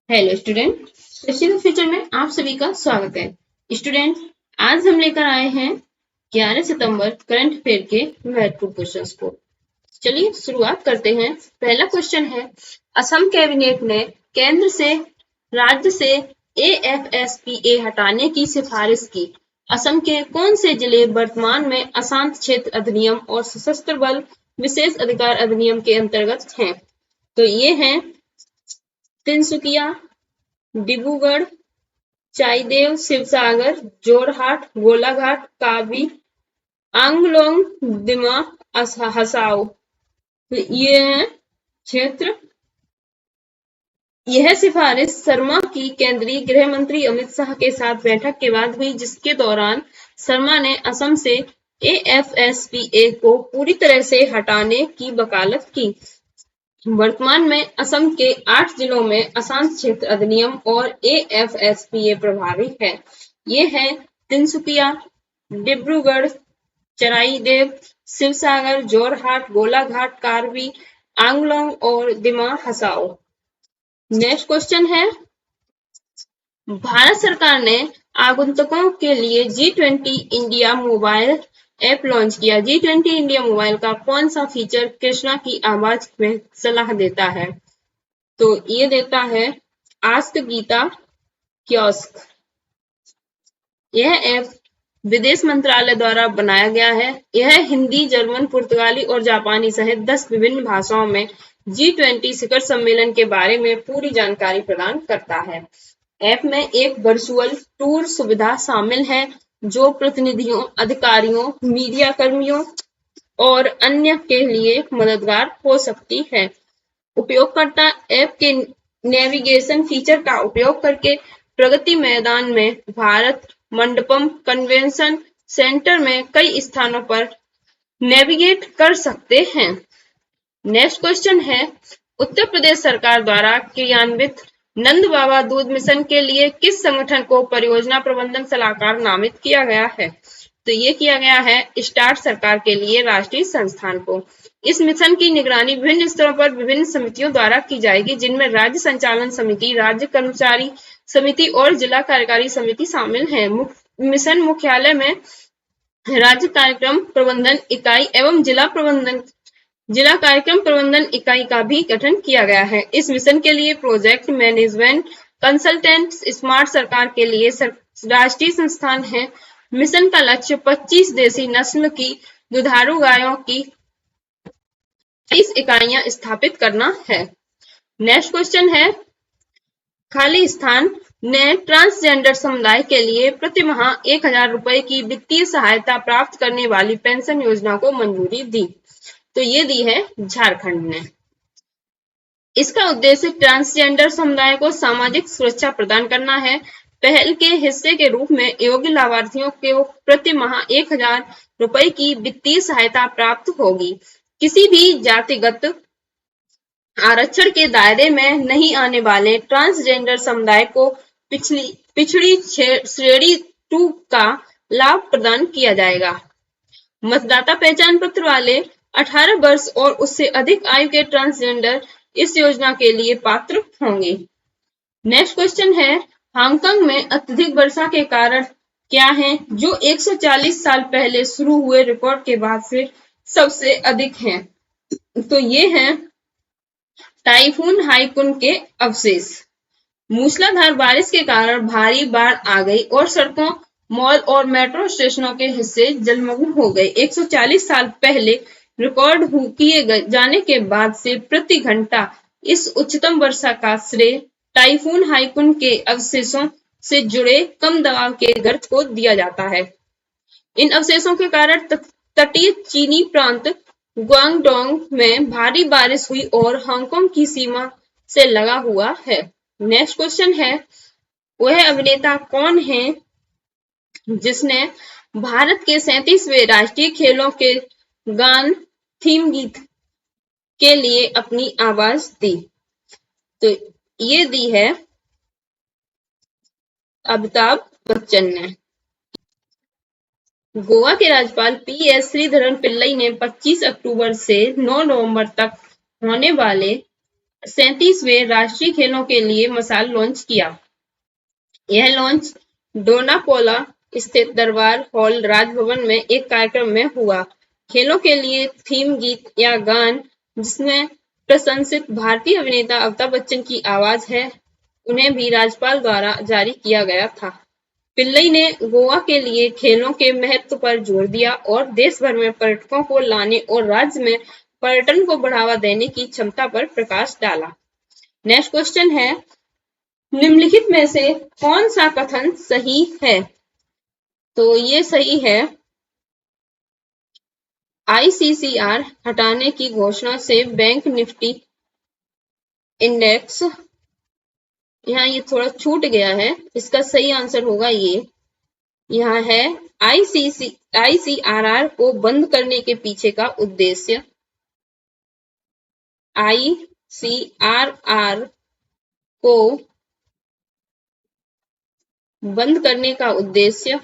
Hello student, कृषि the future में आप सभी का स्वागत है। स्टूडेंट, आज हम लेकर आए हैं 11 सितंबर करंट अफेयर के महत्वपूर्ण क्वेश्चंस को। चलिए शुरुआत करते हैं। पहला क्वेश्चन है, असम कैबिनेट ने केंद्र से राज्य से AFSPA हटाने की सिफारिश की। असम के कौन से जिले वर्तमान में अशांत क्षेत्र अधिनियम और सशस्त्र बल विशेष अधिकार अधिनियम के अंतर्गत हैं? तो ये हैं तिनसुकिया, डिब्रूगढ़, चाईदेव, शिवसागर, जोरहाट, गोलाघाट, काबी, आंगलोंग, दिमा, हसाओ। तो ये है क्षेत्र। यह सिफारिश शर्मा की केंद्रीय गृह मंत्री अमित शाह के साथ बैठक के बाद हुई, जिसके दौरान शर्मा ने असम से AFSPA को पूरी तरह से हटाने की वकालत की। वर्तमान में असम के 8 जिलों में अशांत क्षेत्र अधिनियम और AFSPA प्रभावी है। ये है तिनसुकिया, डिब्रूगढ़, चराईदेव, शिवसागर, जोरहाट, गोलाघाट, कार्बी, आंगलोंग और दिमा हसाओ। नेक्स्ट क्वेश्चन है, भारत सरकार ने आगंतुकों के लिए G20 India mobile app launch किया। G20 इंडिया मोबाइल का कौन सा फीचर कृष्णा की आवाज में सलाह देता है? तो ये देता है आस्क गीता कियोस्क। यह ऐप विदेश मंत्रालय द्वारा बनाया गया है। यह हिंदी, जर्मन, पुर्तगाली और जापानी सहित 10 विभिन्न भाषाओं में G20 शिखर सम्मेलन के बारे में पूरी जानकारी प्रदान करता है। ऐप में एक वर्चुअल टूर सुविधा शामिल है जो प्रतिनिधियों, अधिकारियों, मीडिया कर्मियों और अन्य के लिए मददगार हो सकती है। उपयोगकर्ता ऐप के नेविगेशन फीचर का उपयोग करके प्रगति मैदान में, भारत मंडपम कन्वेंशन सेंटर में कई स्थानों पर नेविगेट कर सकते हैं। नेक्स्ट क्वेश्चन है, उत्तर प्रदेश सरकार द्वारा क्रियान्वित नंद बाबा दूध मिशन के लिए किस संगठन को परियोजना प्रबंधन सलाहकार नामित किया गया है? तो ये किया गया है स्टार्ट सरकार के लिए राष्ट्रीय संस्थान को। इस मिशन की निगरानी विभिन्न स्तरों पर विभिन्न समितियों द्वारा की जाएगी, जिनमें राज्य संचालन समिति, राज्य कर्मचारी समिति और जिला कार्यकारी समिति शामिल है। मिशन मुख्यालय में राज्य कार्यक्रम प्रबंधन इकाई एवं जिला कार्यक्रम प्रबंधन इकाई का भी गठन किया गया है। इस मिशन के लिए प्रोजेक्ट मैनेजमेंट कंसल्टेंट स्मार्ट सरकार के लिए राष्ट्रीय संस्थान है। मिशन का लक्ष्य 25 देसी नस्ल की दुधारू गायों की 30 इकाइयां स्थापित करना है। नेक्स्ट क्वेश्चन है, खाली स्थान ने ट्रांसजेंडर समुदाय के लिए प्रति माह 1000 रुपए की वित्तीय सहायता प्राप्त करने वाली पेंशन योजना को मंजूरी दी। तो ये दी है झारखंड ने। इसका उद्देश्य ट्रांसजेंडर समुदाय को सामाजिक सुरक्षा प्रदान करना है। पहल के हिस्से के रूप में योग्य लाभार्थियों को प्रति माह 1000 रुपए की वित्तीय सहायता प्राप्त होगी। किसी भी जातिगत आरक्षण के दायरे में नहीं आने वाले ट्रांसजेंडर समुदाय को पिछड़ी श्रेणी 2 का लाभ प्रदान किया जाएगा। मतदाता पहचान पत्र वाले 18 वर्ष और उससे अधिक आयु के ट्रांसजेंडर इस योजना के लिए पात्र होंगे। नेक्स्ट क्वेश्चन है, हांगकांग में अत्यधिक वर्षा के कारण क्या है जो 140 साल पहले शुरू हुए रिकॉर्ड के बाद से सबसे अधिक हैं? तो ये हैं टाइफून हाइकुन के अवशेष। मूसलाधार बारिश के कारण भारी बाढ़ आ गई और सड़कों, मॉल और मेट्रो स्टेशनों के हिस्से जलमग्न हो गए। 140 साल पहले रिकॉर्ड किए जाने के बाद से प्रति घंटा इस उच्चतम वर्षा का श्रेय टाइफून हाइकुन के अवशेषों से जुड़े कम दबाव के गर्त को दिया जाता है। इन अवशेषों के कारण तटीय चीनी प्रांत ग्वांगडोंग में भारी बारिश हुई और हांगकांग की सीमा से लगा हुआ है। नेक्स्ट क्वेश्चन है, वह अभिनेता कौन है जिसने भारत के 37वें राष्ट्रीय खेलों के गान थीम गीत के लिए अपनी आवाज दी? तो ये दी है अमिताभ बच्चन ने। गोवा के राज्यपाल PS श्रीधरन पिल्लई ने 25 अक्टूबर से 9 नवंबर तक होने वाले 37वें राष्ट्रीय खेलों के लिए मसाल लॉन्च किया। यह लॉन्च डोनापोला स्थित दरबार हॉल राजभवन में एक कार्यक्रम में हुआ। खेलों के लिए थीम गीत या गान जिसमें प्रशंसित भारतीय अभिनेता अमिताभ बच्चन की आवाज है, उन्हें भी राज्यपाल द्वारा जारी किया गया था। पिल्लई ने गोवा के लिए खेलों के महत्व पर जोर दिया और देश भर में पर्यटकों को लाने और राज्य में पर्यटन को बढ़ावा देने की क्षमता पर प्रकाश डाला। नेक्स्ट क्वेश्चन है, निम्नलिखित में से कौन सा कथन सही है? तो ये सही है, आईसीसीआर हटाने की घोषणा से बैंक निफ्टी इंडेक्स, यहाँ ये थोड़ा छूट गया है, इसका सही आंसर होगा ये, यहाँ है आईसीआरआर को बंद करने के पीछे का उद्देश्य, आईसीआरआर को बंद करने का उद्देश्य,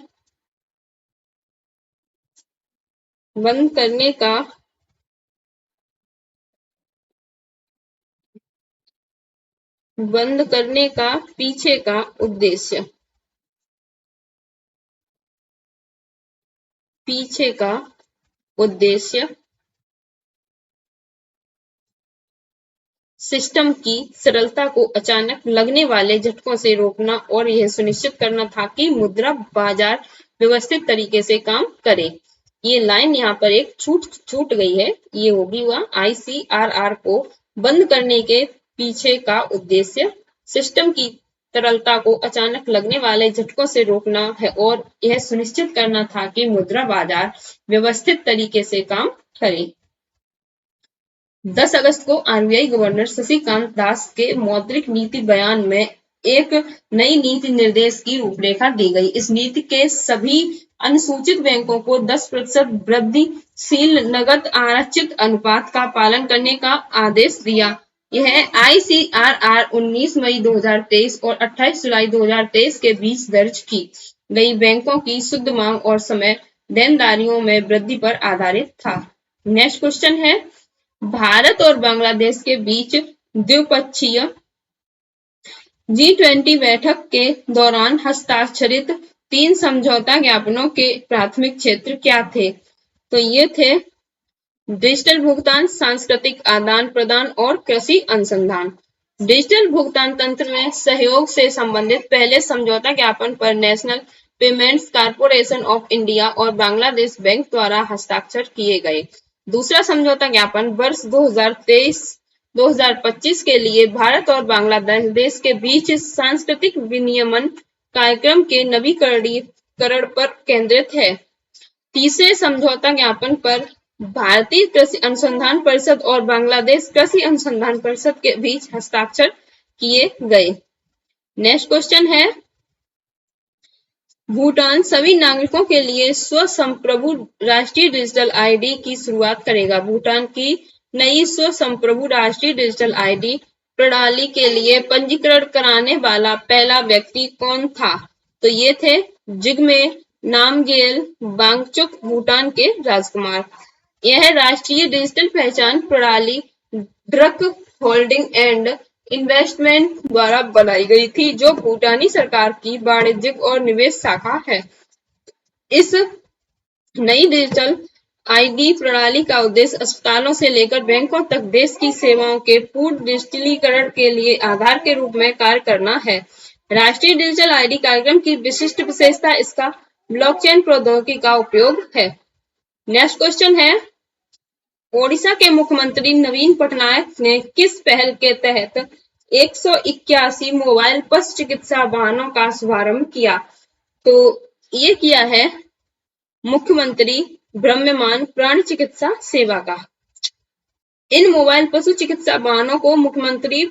बंद करने का पीछे का उद्देश्य, पीछे का उद्देश्य सिस्टम की सरलता को अचानक लगने वाले झटकों से रोकना और यह सुनिश्चित करना था कि मुद्रा बाजार व्यवस्थित तरीके से काम करे। ये लाइन यहाँ पर एक छूट गई है, ये होगी वह आईसीआरआर को बंद करने के पीछे का उद्देश्य सिस्टम की तरलता को अचानक लगने वाले झटकों से रोकना है और यह सुनिश्चित करना था कि मुद्रा बाजार व्यवस्थित तरीके से काम करे। 10 अगस्त को आरबीआई गवर्नर शक्तिकांत दास के मौद्रिक नीति बयान में एक नई नीति निर्देश की रूपरेखा दी गई। इस नीति के सभी अनुसूचित बैंकों को 10% वृद्धिशील नकद आरक्षित अनुपात का पालन करने का आदेश दिया। यह आईसीआरआर 19 मई 2023 और 28 जुलाई 2023 के बीच दर्ज की गई बैंकों की शुद्ध मांग और समय देनदारियों में वृद्धि पर आधारित था। नेक्स्ट क्वेश्चन है, भारत और बांग्लादेश के बीच द्विपक्षीय G20 बैठक के दौरान हस्ताक्षरित 3 समझौता ज्ञापनों के प्राथमिक क्षेत्र क्या थे? तो ये थे डिजिटल भुगतान, सांस्कृतिक आदान प्रदान और कृषि अनुसंधान। डिजिटल भुगतान तंत्र में सहयोग से संबंधित पहले समझौता ज्ञापन पर national payments corporation of India और बांग्लादेश बैंक द्वारा हस्ताक्षर किए गए। दूसरा समझौता ज्ञापन वर्ष 2023-2025 के लिए भारत और बांग्लादेश के बीच सांस्कृतिक विनियमन कार्यक्रम के नवीकरण पर केंद्रित है। तीसरे समझौता ज्ञापन पर भारतीय कृषि अनुसंधान परिषद और बांग्लादेश कृषि अनुसंधान परिषद के बीच हस्ताक्षर किए गए। नेक्स्ट क्वेश्चन है, भूटान सभी नागरिकों के लिए स्वसंप्रभु राष्ट्रीय डिजिटल आईडी की शुरुआत करेगा। भूटान की नई स्वसंप्रभु राष्ट्रीय डिजिटल आईडी प्रणाली के लिए पंजीकरण कराने वाला पहला व्यक्ति कौन था? तो ये थे जिग्मे नामग्येल वांगचुक, भूटान के राजकुमार। यह राष्ट्रीय डिजिटल पहचान प्रणाली ड्रक होल्डिंग एंड इन्वेस्टमेंट द्वारा बनाई गई थी, जो भूटानी सरकार की वाणिज्यिक और निवेश शाखा है। इस नई डिजिटल आईडी प्रणाली का उद्देश्य अस्पतालों से लेकर बैंकों तक देश की सेवाओं के पूर्ण डिजिटलीकरण के लिए आधार के रूप में कार्य करना है। राष्ट्रीय डिजिटल आईडी कार्यक्रम की विशिष्ट विशेषता इसका ब्लॉकचेन प्रौद्योगिकी का उपयोग है। नेक्स्ट क्वेश्चन है, ओडिशा के मुख्यमंत्री नवीन पटनायक ने किस पहल के तहत 181 मोबाइल पशु चिकित्सा वाहनों का शुभारंभ किया? तो ये किया है मुख्यमंत्री भ्राम्यमाण प्राणी चिकित्सा सेवा का। इन मोबाइल पशु चिकित्सा वाहनों को मुख्यमंत्री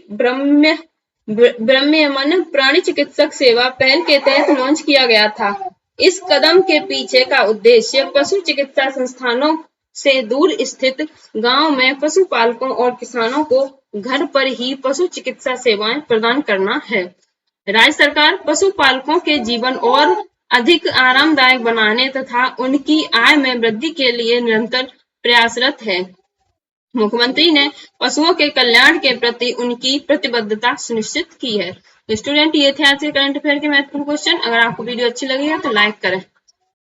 भ्राम्यमाण प्राणी चिकित्सक सेवा पहल के तहत लॉन्च किया गया था। इस कदम के पीछे का उद्देश्य पशु चिकित्सा संस्थानों से दूर स्थित गांव में पशुपालकों और किसानों को घर पर ही पशु चिकित्सा सेवाएं प्रदान करना है। राज्य सरकार पशुपालकों के जीवन और अधिक आरामदायक बनाने तथा उनकी आय में वृद्धि के लिए निरंतर प्रयासरत है। मुख्यमंत्री ने पशुओं के कल्याण के प्रति उनकी प्रतिबद्धता सुनिश्चित की है। तो स्टूडेंट, ये थे आज के करंट अफेयर के महत्वपूर्ण क्वेश्चन। अगर आपको वीडियो अच्छी लगी है तो लाइक करें।